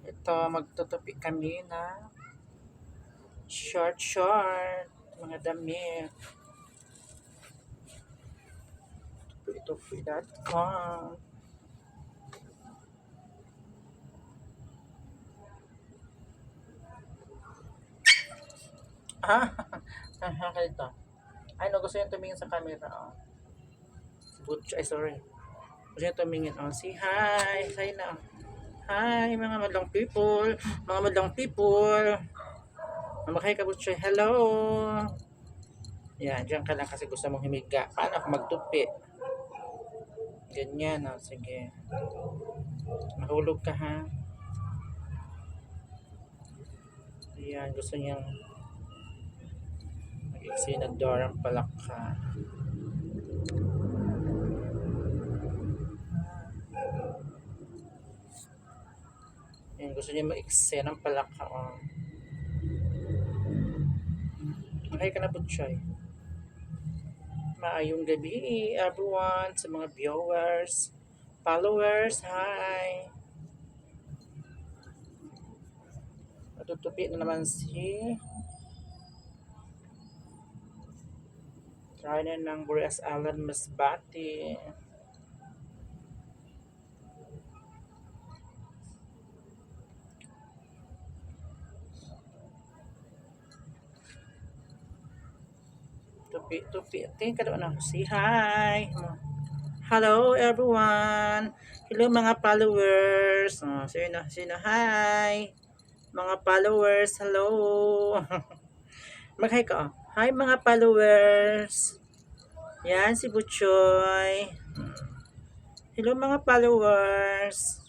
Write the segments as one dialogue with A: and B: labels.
A: Ito, magtutupi kami na short, mga damit. Tupi.com. Ah, ito. Ano, gusto yung tumingin sa camera. Oh. Butch, ay sorry. Gusto yung tumingin. Oh, say hi. Hi na. Hi, mga madlang people. Mga madlang people. Mamakay ka, Butch. Hello. Yan, dyan ka lang kasi gusto mong humiga. Paano ako magtupi? Ganyan, oh. Sige. Mahulog ka, ha? Ayan, gusto niyang mag-iksinador ang palaka. Ayan, gusto niya mag-iksin ang palaka. Oh. Okay ka na, Butchoy. Maayong gabi, everyone, sa mga viewers, followers, hi! Matutupi na naman si Ryan ng Boreas Alan Masbati. Tupi. Tingin ka doon na. Say hi! Hello everyone! Hello mga followers! Oh, sino hi! Mga followers, hello! Mag-hi ka, oh. Hi mga followers! Yan, si Butchoy. Hello mga followers!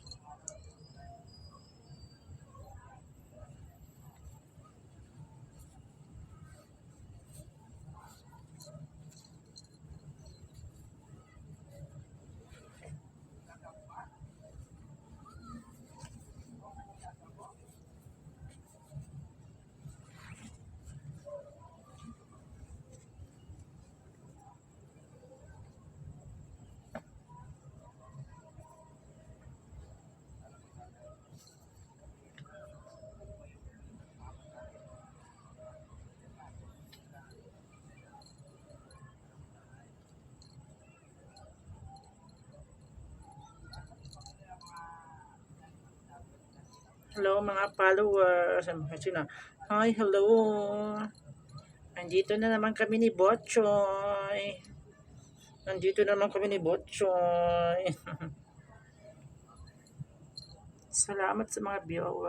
A: Hello mga followers. Sino? Hi, hello. Nandito na naman kami ni Botchoy. Salamat sa mga viewers.